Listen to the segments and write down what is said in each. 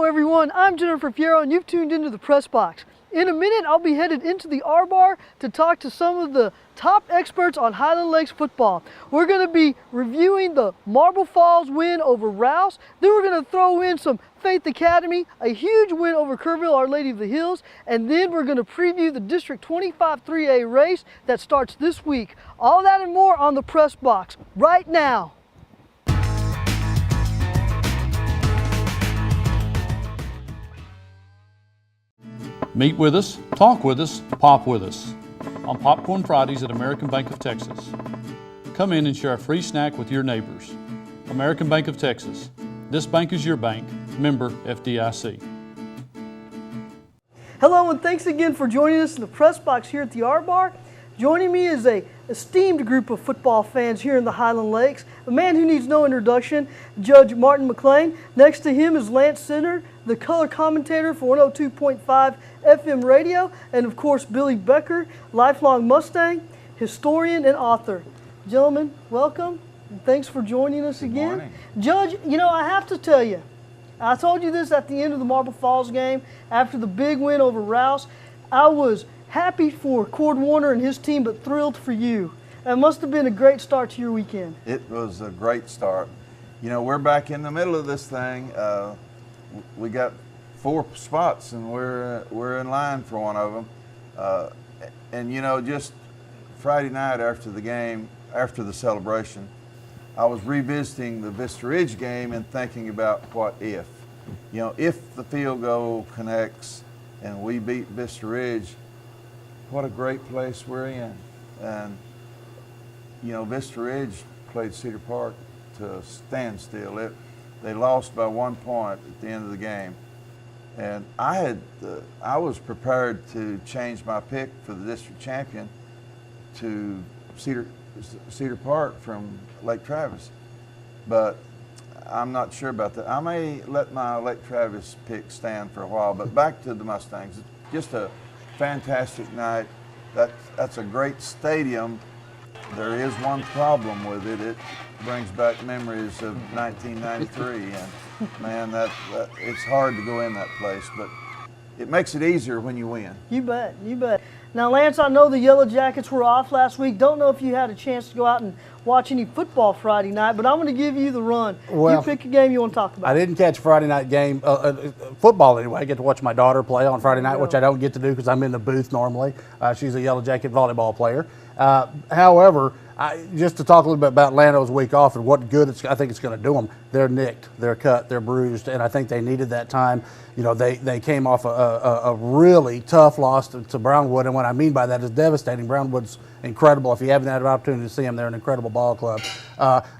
Hello everyone, I'm Jennifer Fierro and you've tuned into the Press Box. In a minute, I'll be headed into the R-Bar to talk to some of the top experts on Highland Lakes football. We're going to be reviewing the Marble Falls win over Rouse. Then we're going to throw in some Faith Academy, a huge win over Kerrville, Our Lady of the Hills, and then we're going to preview the District 25 3A race that starts this week. All that and more on the Press Box right now. Meet with us, talk with us, pop with us on Popcorn Fridays at American Bank of Texas. Come in and share a free snack with your neighbors. American Bank of Texas. This bank is your bank. Member FDIC. Hello and thanks again for joining us in the Press Box here at the R-Bar. Joining me is a esteemed group of football fans here in the Highland Lakes, a man who needs no introduction, Judge Martin McLean. Next to him is Lance Center, the color commentator for 102.5 FM radio, and of course Billy Becker, lifelong Mustang, historian and author. Gentlemen, welcome and thanks for joining us again. Good morning. Judge, you know, I have to tell you, I told you this at the end of the Marble Falls game after the big win over Rouse. I was happy for Cord Warner and his team, but thrilled for you. It must have been a great start to your weekend. It was a great start. You know, we're back in the middle of this thing. We got 4 spots, and we're in line for one of them. And you know, just Friday night after the game, after the celebration, I was revisiting the Vista Ridge game and thinking about what if. You know, if the field goal connects and we beat Vista Ridge, what a great place we're in. And, you know, Vista Ridge played Cedar Park to a standstill. They lost by 1 point at the end of the game. And I was prepared to change my pick for the district champion to Cedar Park from Lake Travis. But I'm not sure about that. I may let my Lake Travis pick stand for a while, but back to the Mustangs. Just a fantastic night. That's a great stadium. There is one problem with it. It brings back memories of 1993, and man, that it's hard to go in that place, but it makes it easier when you win. You bet, you bet. Now, Lance, I know the Yellowjackets were off last week. Don't know if you had a chance to go out and watch any football Friday night, but I'm going to give you the run. Well, you pick a game you want to talk about. I didn't catch Friday night game, football anyway. I get to watch my daughter play on Friday night, which I don't get to do because I'm in the booth normally. She's a Yellowjacket volleyball player. However, just to talk a little bit about Llano's week off and what good I think it's going to do them. They're nicked, they're cut, they're bruised, and I think they needed that time. You know, they came off a really tough loss to Brownwood, and what I mean by that is devastating. Brownwood's incredible. If you haven't had an opportunity to see them, they're an incredible ball club.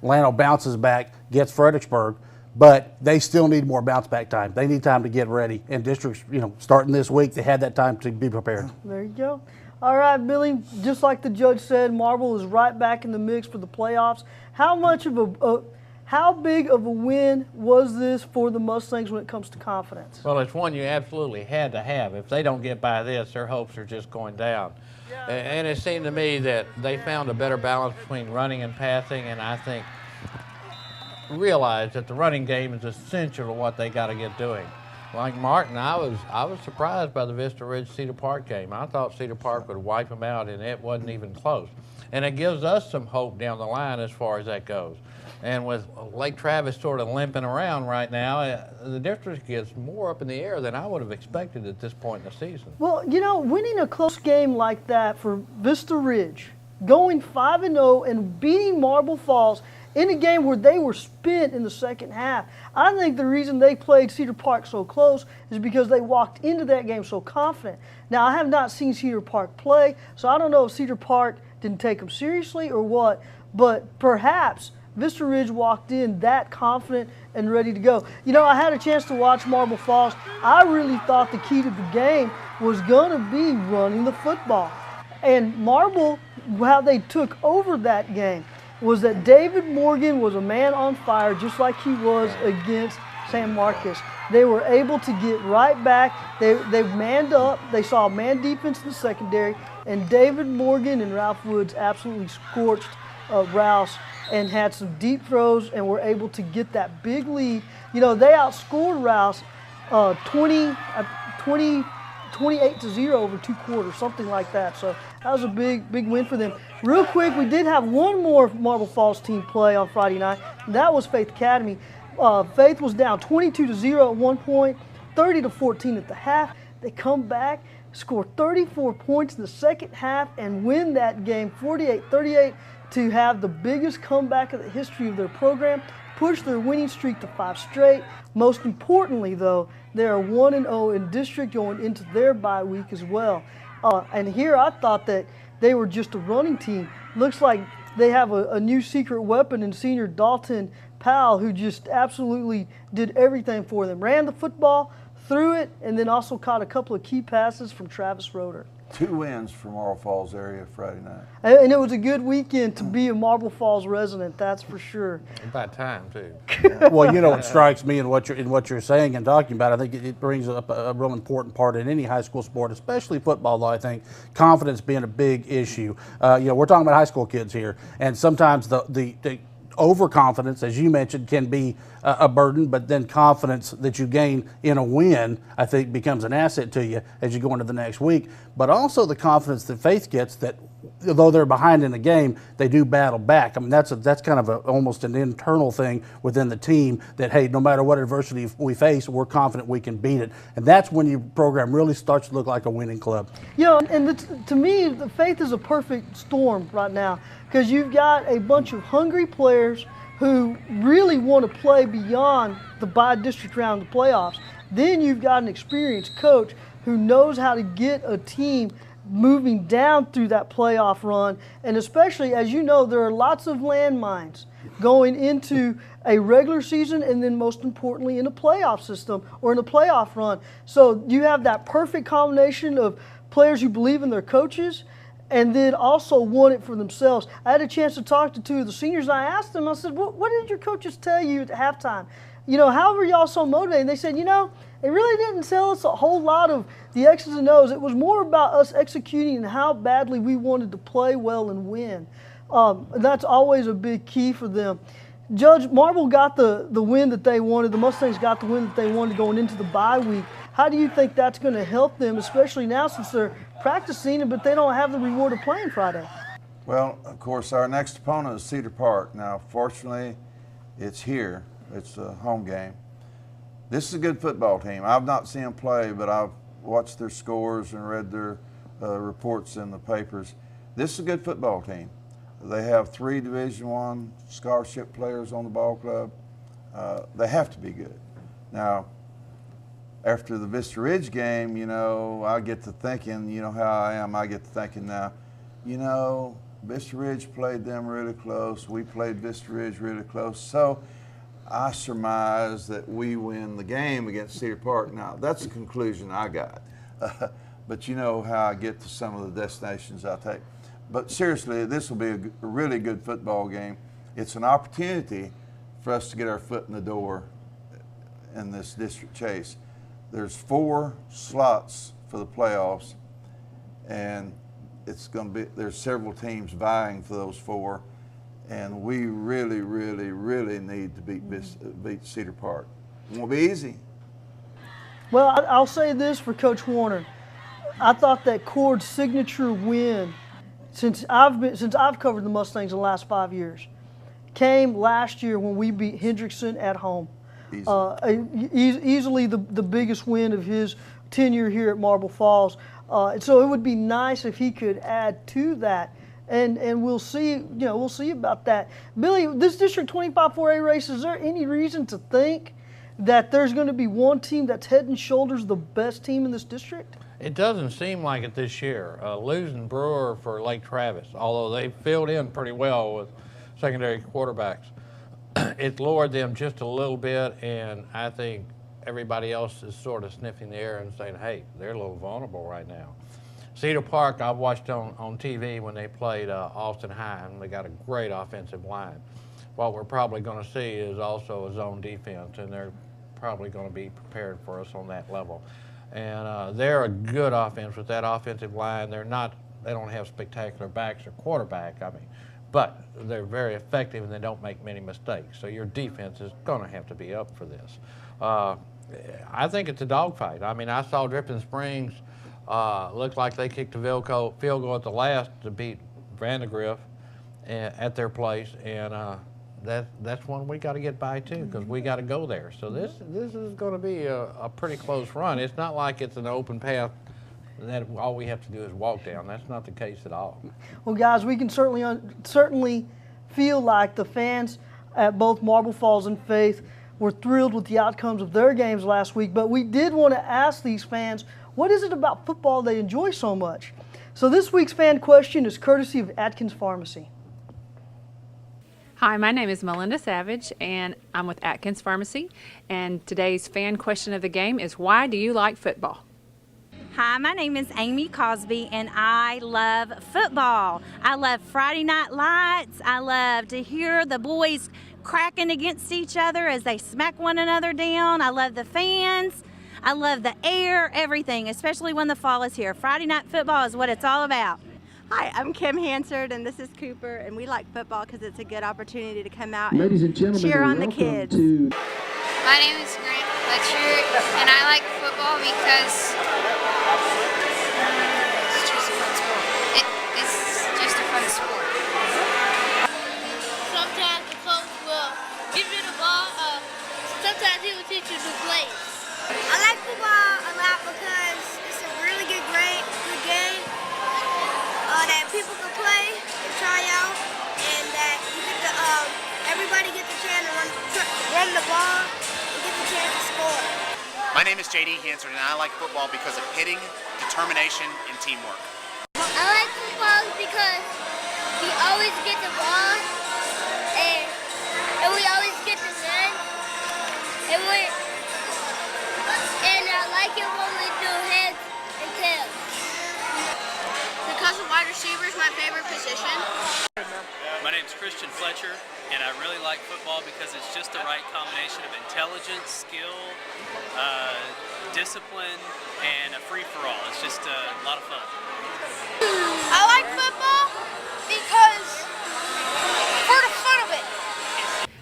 Llano bounces back, gets Fredericksburg, but they still need more bounce back time. They need time to get ready. And districts, you know, starting this week, they had that time to be prepared. There you go. All right, Billy, just like the judge said, Marble is right back in the mix for the playoffs. How big of a win was this for the Mustangs when it comes to confidence? Well, it's one you absolutely had to have. If they don't get by this, their hopes are just going down. And it seemed to me that they found a better balance between running and passing, and I think realized that the running game is essential to what they got to get doing. Like Martin, I was surprised by the Vista Ridge Cedar Park game. I thought Cedar Park would wipe them out, and it wasn't even close. And it gives us some hope down the line as far as that goes. And with Lake Travis sort of limping around right now, the district gets more up in the air than I would have expected at this point in the season. Well, you know, winning a close game like that for Vista Ridge, going 5-0 and beating Marble Falls in a game where they were spent in the second half. I think the reason they played Cedar Park so close is because they walked into that game so confident. Now, I have not seen Cedar Park play, so I don't know if Cedar Park didn't take them seriously or what, but perhaps Vista Ridge walked in that confident and ready to go. You know, I had a chance to watch Marble Falls. I really thought the key to the game was going to be running the football. And Marble, how they took over that game, was that David Morgan was a man on fire, just like he was against San Marcos. They were able to get right back. They manned up. They saw man defense in the secondary, and David Morgan and Ralph Woods absolutely scorched Rouse and had some deep throws and were able to get that big lead. You know, they outscored Rouse 28-0 over 2 quarters, something like that. So that was a big win for them. Real quick, we did have one more Marble Falls team play on Friday night, and that was Faith Academy. Faith was down 22-0 at one point, 30-14 at the half. They come back, score 34 points in the second half, and win that game 48-38 to have the biggest comeback of the history of their program, push their winning streak to 5 straight. Most importantly, though, they are 1-0 in district going into their bye week as well. And here I thought that they were just a running team. Looks like they have a new secret weapon in senior Dalton Powell, who just absolutely did everything for them. Ran the football, threw it, and then also caught a couple of key passes from Travis Roeder. 2 wins for Marble Falls area Friday night. And it was a good weekend to be a Marble Falls resident, that's for sure. About time, too. Well, you know what strikes me in what you're saying and talking about, I think it brings up a real important part in any high school sport, especially football, though, I think. Confidence being a big issue. We're talking about high school kids here, and sometimes the overconfidence, as you mentioned, can be a burden, but then confidence that you gain in a win, I think, becomes an asset to you as you go into the next week. But also the confidence that Faith gets that, though they're behind in the game, they do battle back. I mean, that's kind of almost an internal thing within the team that, hey, no matter what adversity we face, we're confident we can beat it. And that's when your program really starts to look like a winning club. To me, the Faith is a perfect storm right now, because you've got a bunch of hungry players who really want to play beyond the by-district round of the playoffs. Then you've got an experienced coach who knows how to get a team moving down through that playoff run. And especially, as you know, there are lots of landmines going into a regular season and then most importantly in a playoff system or in a playoff run. So you have that perfect combination of players who believe in their coaches and then also want it for themselves. I had a chance to talk to 2 of the seniors. I asked them, I said, what did your coaches tell you at halftime? How were y'all so motivated? And they said, they really didn't tell us a whole lot of the X's and O's. It was more about us executing and how badly we wanted to play well and win. That's always a big key for them. Judge, Marble got the win that they wanted. The Mustangs got the win that they wanted going into the bye week. How do you think that's going to help them, especially now since they're practicing, but they don't have the reward of playing Friday? Well, of course, our next opponent is Cedar Park. Now, fortunately, it's here. It's a home game. This is a good football team. I've not seen them play, but I've watched their scores and read their reports in the papers. This is a good football team. They have 3 Division I scholarship players on the ball club. They have to be good. Now, after the Vista Ridge game, I get to thinking, how I am, I get to thinking now, Vista Ridge played them really close. We played Vista Ridge really close. So I surmise that we win the game against Cedar Park. Now, that's the conclusion I got. But you know how I get to some of the destinations I take. But seriously, this will be a really good football game. It's an opportunity for us to get our foot in the door in this district chase. There's 4 slots for the playoffs, and there's several teams vying for those 4, and we really, really, really need to beat Cedar Park. It won't be easy. Well, I'll say this for Coach Warner. I thought that Cord's signature win, since I've covered the Mustangs the last 5 years, came last year when we beat Hendrickson at home. Easily the biggest win of his tenure here at Marble Falls. So it would be nice if he could add to that, and we'll see. We'll see about that. Billy, this District 25 4A race, is there any reason to think that there's going to be one team that's head and shoulders the best team in this district? It doesn't seem like it this year. Losing Brewer for Lake Travis, although they filled in pretty well with secondary quarterbacks, it lowered them just a little bit, and I think everybody else is sort of sniffing the air and saying, hey, they're a little vulnerable right now. Cedar Park, I've watched on TV when they played Austin High, and they got a great offensive line. What we're probably going to see is also a zone defense, and they're probably going to be prepared for us on that level. And they're a good offense with that offensive line. They don't have spectacular backs or quarterback, but they're very effective and they don't make many mistakes. So your defense is going to have to be up for this. I think it's a dogfight. I mean, I saw Dripping Springs looked like they kicked a field goal at the last to beat Vandergrift at their place, and that's one we got to get by too, because we got to go there. So this is going to be a pretty close run. It's not like it's an open path that all we have to do is walk down. That's not the case at all. Well, guys, we can certainly feel like the fans at both Marble Falls and Faith were thrilled with the outcomes of their games last week, but we did want to ask these fans, what is it about football they enjoy so much? So this week's fan question is courtesy of Atkins Pharmacy. Hi, my name is Melinda Savage, and I'm with Atkins Pharmacy, and today's fan question of the game is, why do you like football? Hi, my name is Amy Cosby, and I love football. I love Friday Night Lights. I love to hear the boys cracking against each other as they smack one another down. I love the fans. I love the air, everything, especially when the fall is here. Friday Night Football is what it's all about. Hi, I'm Kim Hansard, and this is Cooper, and we like football because it's a good opportunity to come out Ladies and and gentlemen, cheer on the kids. My name is Grant Fletcher, and I like football because it's just a fun sport. It's just a fun sport. Sometimes the coach will give you the ball. Sometimes he will teach you new plays. I like football a lot because it's a really good game that people can play and try out, and that you get to, everybody gets a chance to run the ball and get the chance to score. My name is J.D. Hansard, and I like football because of hitting, determination, and teamwork. I like football because we always get the ball, and we always get the gun, and I like it when we do heads and tails. Because the wide receiver is my favorite position. My name's Christian Fletcher, and I really like football because it's just the right combination of intelligence, skill, discipline, and a free-for-all. It's just a lot of fun. I like football because for the fun of it.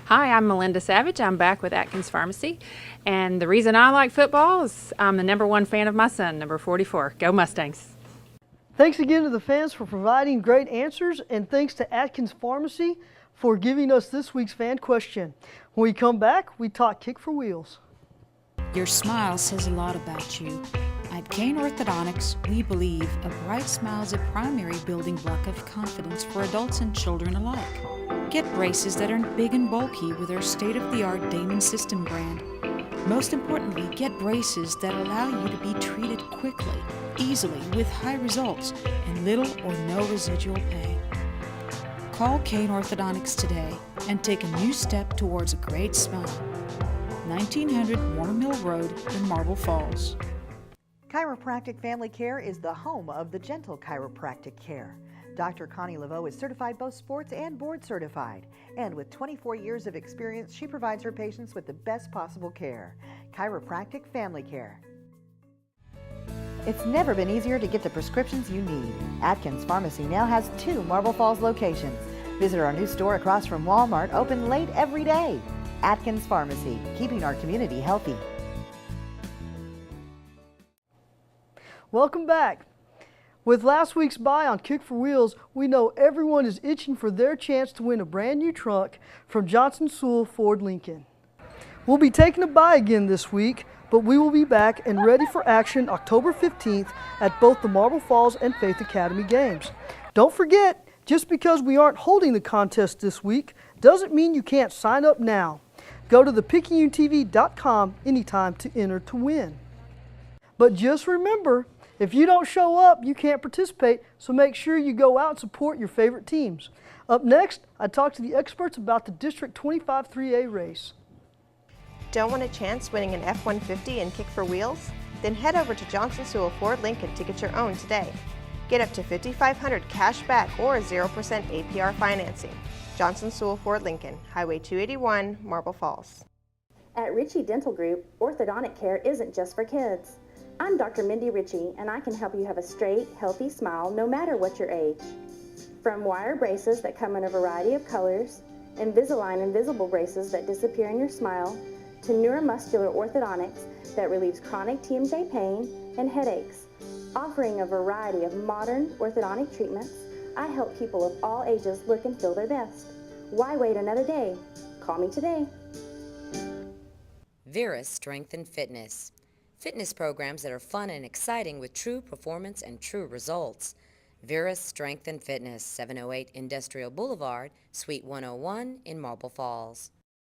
Hi, I'm Melinda Savage. I'm back with Atkins Pharmacy, and the reason I like football is I'm the #1 fan of my son, number 44. Go Mustangs! Thanks again to the fans for providing great answers, and thanks to Atkins Pharmacy for giving us this week's fan question. When we come back, we talk Kick for Wheels. Your smile says a lot about you. At Kane Orthodontics, we believe a bright smile is a primary building block of confidence for adults and children alike. Get braces that aren't big and bulky with our state-of-the-art Damon System brand. Most importantly, get braces that allow you to be treated quickly, easily, with high results, and little or no residual pain. Call Kane Orthodontics today and take a new step towards a great smile. 1900 Warner Mill Road in Marble Falls. Chiropractic Family Care is the home of the gentle chiropractic care. Dr. Connie Laveau is certified both sports and board certified. And with 24 years of experience, she provides her patients with the best possible care. Chiropractic Family Care. It's never been easier to get the prescriptions you need. Atkins Pharmacy now has 2 Marble Falls locations. Visit our new store across from Walmart, open late every day. Atkins Pharmacy, keeping our community healthy. Welcome back. With last week's buy on Kick for Wheels, we know everyone is itching for their chance to win a brand new truck from Johnson Sewell Ford Lincoln. We'll be taking a buy again this week, but we will be back and ready for action October 15th at both the Marble Falls and Faith Academy games. Don't forget, just because we aren't holding the contest this week doesn't mean you can't sign up now. Go to thepicayunetv.com anytime to enter to win. But just remember, if you don't show up, you can't participate, so make sure you go out and support your favorite teams. Up next, I talk to the experts about the District 25 3A race. Don't want a chance winning an F-150 and Kick for Wheels? Then head over to Johnson Sewell Ford Lincoln to get your own today. Get up to $5,500 cash back or 0% APR financing. Johnson Sewell Ford Lincoln, Highway 281, Marble Falls. At Ritchie Dental Group, orthodontic care isn't just for kids. I'm Dr. Mindy Ritchie, and I can help you have a straight, healthy smile no matter what your age. From wire braces that come in a variety of colors, Invisalign invisible braces that disappear in your smile, to neuromuscular orthodontics that relieves chronic TMJ pain and headaches. Offering a variety of modern orthodontic treatments, I help people of all ages look and feel their best. Why wait another day? Call me today. Vera's Strength and Fitness. Fitness programs that are fun and exciting with true performance and true results. Vera's Strength and Fitness, 708 Industrial Boulevard, Suite 101 in Marble Falls.